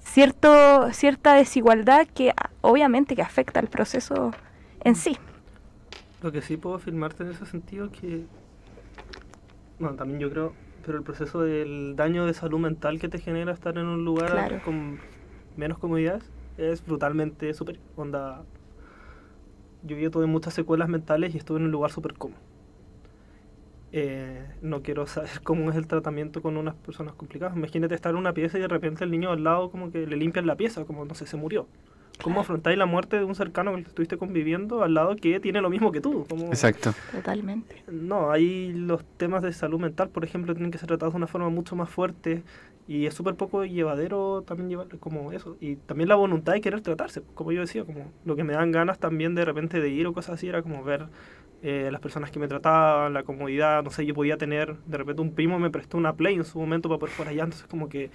cierta desigualdad que obviamente que afecta al proceso en sí. Lo que sí puedo afirmarte en ese sentido es que, bueno, también yo creo, pero el proceso del daño de salud mental que te genera estar en un lugar con menos comodidades es brutalmente superior. Yo tuve muchas secuelas mentales y estuve en un lugar súper cómodo. No quiero saber cómo es el tratamiento con unas personas complicadas. Imagínate estar en una pieza y de repente el niño al lado como que le limpian la pieza, como no sé, se murió. ¿Cómo afrontáis la muerte de un cercano con el que estuviste conviviendo al lado que tiene lo mismo que tú? Exacto. Totalmente. No, ahí los temas de salud mental, por ejemplo, tienen que ser tratados de una forma mucho más fuerte y es súper poco llevadero también llevar como eso. Y también la voluntad de querer tratarse, como yo decía, como lo que me dan ganas también de repente de ir o cosas así, era como ver las personas que me trataban, la comodidad, no sé, yo podía tener, de repente un primo me prestó una Play en su momento para poder jugar allá, entonces como que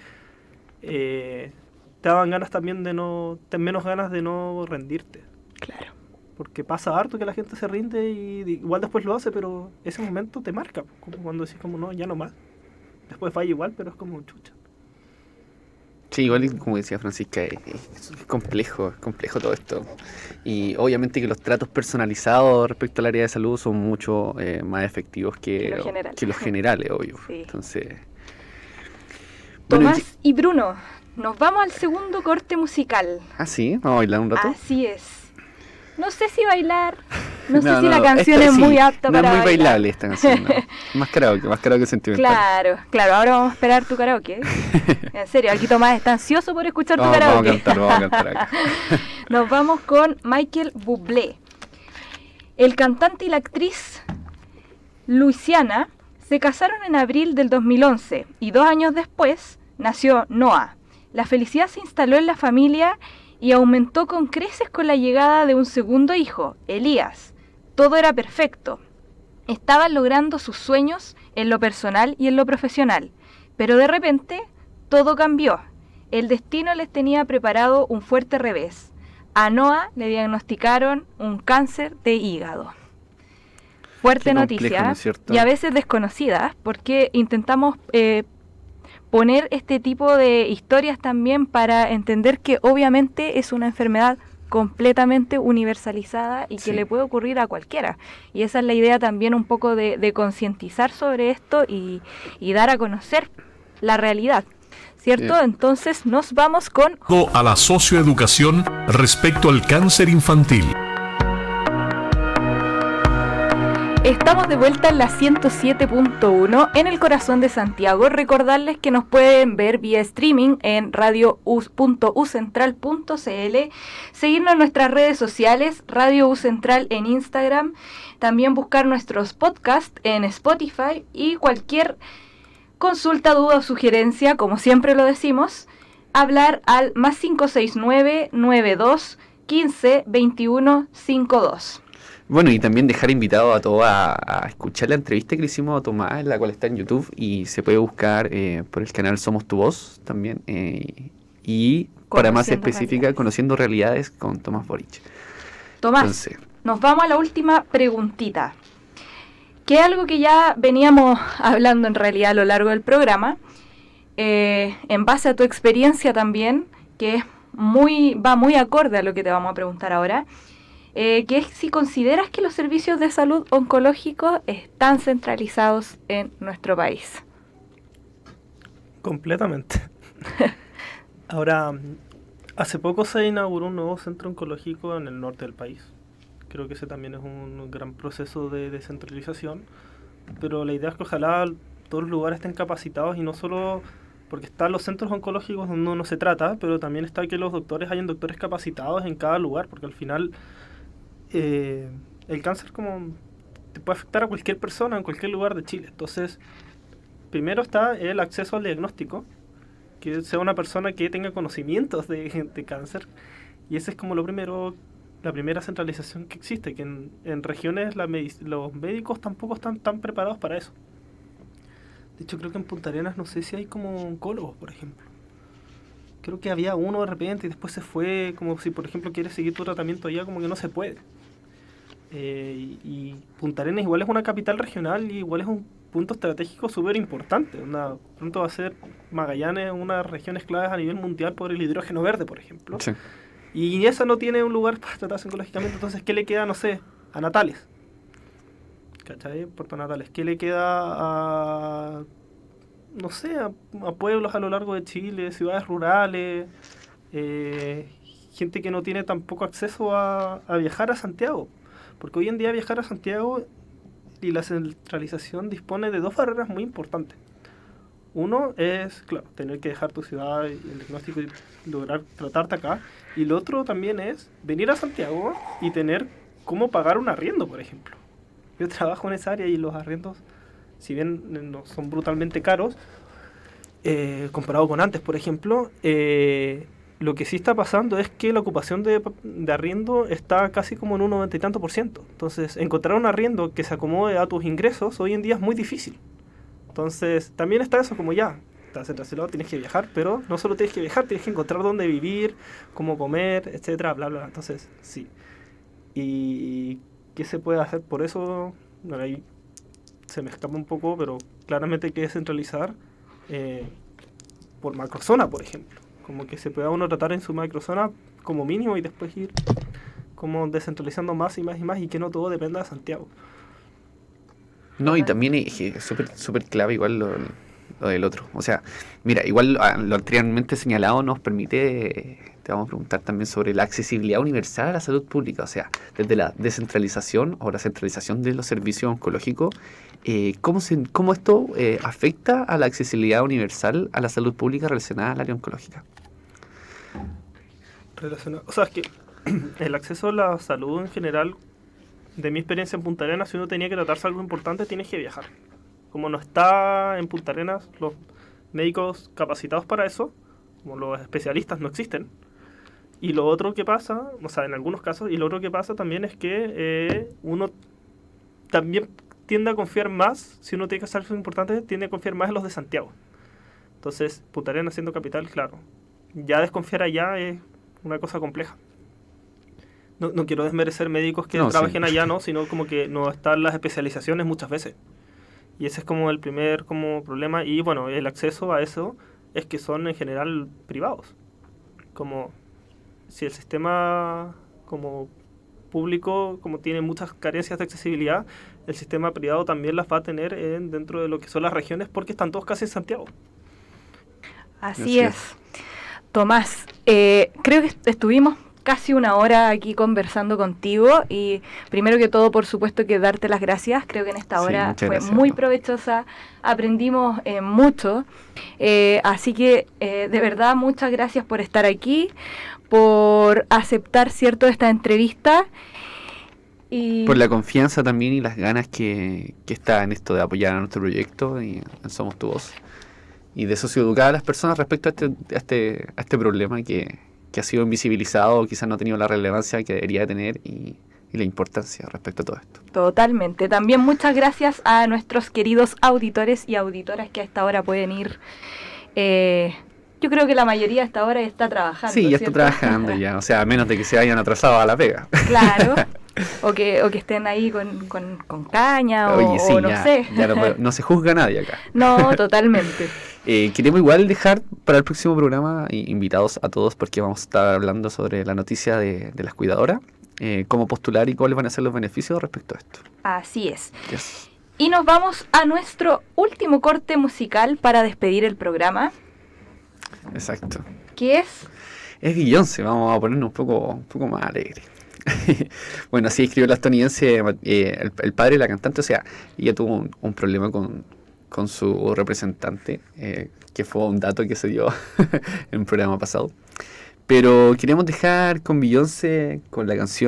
te daban ganas también menos ganas de no rendirte. Claro. Porque pasa harto que la gente se rinde y igual después lo hace, pero ese momento te marca, como cuando decís como no, ya no más. Después falla igual, pero es como chucha. Sí, igual como decía Francisca, es complejo todo esto. Y obviamente que los tratos personalizados respecto al área de salud son mucho más efectivos que los generales, obvio. Sí. Entonces, Tomás y Bruno, nos vamos al segundo corte musical. ¿Ah, sí? ¿Vamos a bailar un rato? Así es. No sé si bailar, no sé si la canción es muy apta para bailar. No es muy bailable esta canción, ¿no? Más karaoke sentimental. Claro, ahora vamos a esperar tu karaoke. En serio, aquí Tomás está ansioso por escuchar tu karaoke. Vamos a cantar acá. Nos vamos con Michael Bublé. El cantante y la actriz Luciana se casaron en abril del 2011 y 2 años después nació Noah. La felicidad se instaló en la familia y aumentó con creces con la llegada de un segundo hijo, Elías. Todo era perfecto. Estaban logrando sus sueños en lo personal y en lo profesional, pero de repente todo cambió. El destino les tenía preparado un fuerte revés. A Noah le diagnosticaron un cáncer de hígado. Fuerte noticia, ¿no es cierto? Y a veces desconocida, porque intentamos poner este tipo de historias también para entender que obviamente es una enfermedad completamente universalizada y que le puede ocurrir a cualquiera. Y esa es la idea también un poco de concientizar sobre esto y dar a conocer la realidad, ¿cierto? Entonces nos vamos con... A la socioeducación respecto al cáncer infantil. Estamos de vuelta en la 107.1 en el corazón de Santiago. Recordarles que nos pueden ver vía streaming en radio.ucentral.cl, seguirnos en nuestras redes sociales, Radio U Central en Instagram, también buscar nuestros podcasts en Spotify y cualquier consulta, duda o sugerencia, como siempre lo decimos, hablar al +569 92 15 21 52. Bueno, y también dejar invitado a todos a escuchar la entrevista que le hicimos a Tomás, la cual está en YouTube y se puede buscar por el canal Somos Tu Voz también. Y para más específica, Conociendo Realidades con Tomás Boric. Tomás, entonces, nos vamos a la última preguntita, que es algo que ya veníamos hablando en realidad a lo largo del programa, en base a tu experiencia también, que va muy acorde a lo que te vamos a preguntar ahora. Que es si consideras que los servicios de salud oncológicos están centralizados en nuestro país. Completamente. Ahora, hace poco se inauguró un nuevo centro oncológico en el norte del país. Creo que ese también es un gran proceso de descentralización, pero la idea es que ojalá todos los lugares estén capacitados y no solo... Porque están los centros oncológicos donde uno se trata, pero también está que los doctores hayan doctores capacitados en cada lugar, porque al final... el cáncer como te puede afectar a cualquier persona en cualquier lugar de Chile. Entonces, primero está el acceso al diagnóstico, que sea una persona que tenga conocimientos de cáncer, y ese es como lo primero, la primera centralización que existe, que en regiones los médicos tampoco están tan preparados para eso. De hecho, creo que en Punta Arenas no sé si hay como oncólogos, por ejemplo. Creo que había uno de repente y después se fue, como si por ejemplo quieres seguir tu tratamiento allá, como que no se puede. Y Punta Arenas igual es una capital regional y igual es un punto estratégico súper importante. Pronto va a ser Magallanes una de las regiones claves a nivel mundial por el hidrógeno verde, por ejemplo. Sí. Y esa no tiene un lugar para tratarse oncológicamente, entonces ¿qué le queda, no sé, a Natales? ¿Cachai? Puerto Natales. ¿Qué le queda a... no sé, a pueblos a lo largo de Chile, ciudades rurales, gente que no tiene tampoco acceso a viajar a Santiago? Porque hoy en día viajar a Santiago y la centralización dispone de 2 barreras muy importantes. Uno es, claro, tener que dejar tu ciudad y el diagnóstico y lograr tratarte acá. Y lo otro también es venir a Santiago y tener cómo pagar un arriendo, por ejemplo. Yo trabajo en esa área y los arriendos, si bien no son brutalmente caros, comparado con antes, por ejemplo, lo que sí está pasando es que la ocupación de arriendo está casi como en un 90 y tanto %. Entonces, encontrar un arriendo que se acomode a tus ingresos hoy en día es muy difícil. Entonces, también está eso, como ya, estás encarcelado, tienes que viajar, pero no solo tienes que viajar, tienes que encontrar dónde vivir, cómo comer, etcétera, bla, bla. Entonces, sí. ¿Y qué se puede hacer por eso? Bueno, ahí se me escapa un poco, pero claramente hay que descentralizar por macrozona, por ejemplo. como que se pueda uno tratar en su macrozona como mínimo y después ir como descentralizando más y más y más y que no todo dependa de Santiago. No, y también es súper clave igual lo del otro. O sea, mira, igual lo anteriormente señalado nos permite, te vamos a preguntar también sobre la accesibilidad universal a la salud pública. O sea, desde la descentralización o la centralización de los servicios oncológicos, ¿cómo esto afecta a la accesibilidad universal a la salud pública relacionada al área oncológica? O sea, es que el acceso a la salud en general, de mi experiencia en Punta Arenas, si uno tenía que tratarse algo importante, tienes que viajar. Como no está en Punta Arenas los médicos capacitados para eso, como los especialistas no existen. Y lo otro que pasa, o sea, en algunos casos, y lo otro que pasa también es que uno también tiende a confiar más, si uno tiene que hacer algo importante, tiende a confiar más en los de Santiago. Entonces, Punta Arenas siendo capital, claro, ya desconfiar allá es una cosa compleja. No quiero desmerecer médicos que trabajen allá, ¿no? Sino como que no están las especializaciones muchas veces. Y ese es como el primer como problema. Y bueno, el acceso a eso es que son en general privados. Como si el sistema como público como tiene muchas carencias de accesibilidad, el sistema privado también las va a tener dentro de lo que son las regiones porque están todos casi en Santiago. Así es. Tomás, creo que estuvimos casi una hora aquí conversando contigo y primero que todo, por supuesto, que darte las gracias. Creo que en esta hora fue muy provechosa, aprendimos mucho, así que de verdad muchas gracias por estar aquí, por aceptar esta entrevista y por la confianza también y las ganas que está en esto de apoyar a nuestro proyecto y en Somos Tu Voz y de socioeducar a las personas respecto a este problema que ha sido invisibilizado, quizás no ha tenido la relevancia que debería tener y la importancia respecto a todo esto. Totalmente. También muchas gracias a nuestros queridos auditores y auditoras que a esta hora pueden ir. Yo creo que la mayoría a esta hora está trabajando. Sí, ya ¿cierto? está trabajando ya, o sea, a menos de que se hayan atrasado a la pega. Claro, o que estén ahí con caña. Oye, sí, o no sé. Ya no se juzga a nadie acá. No, totalmente. Queremos igual dejar para el próximo programa invitados a todos porque vamos a estar hablando sobre la noticia de las cuidadoras, cómo postular y cuáles van a ser los beneficios respecto a esto. Así es. Yes. Y nos vamos a nuestro último corte musical para despedir el programa. Exacto. ¿Qué es? Es Beyoncé, vamos a ponernos un poco más alegre. Bueno, así escribió la estadounidense, el padre de la cantante, o sea, ella tuvo un problema con su representante, que fue un dato que se dio en un programa pasado. Pero queremos dejar con Beyoncé, con la canción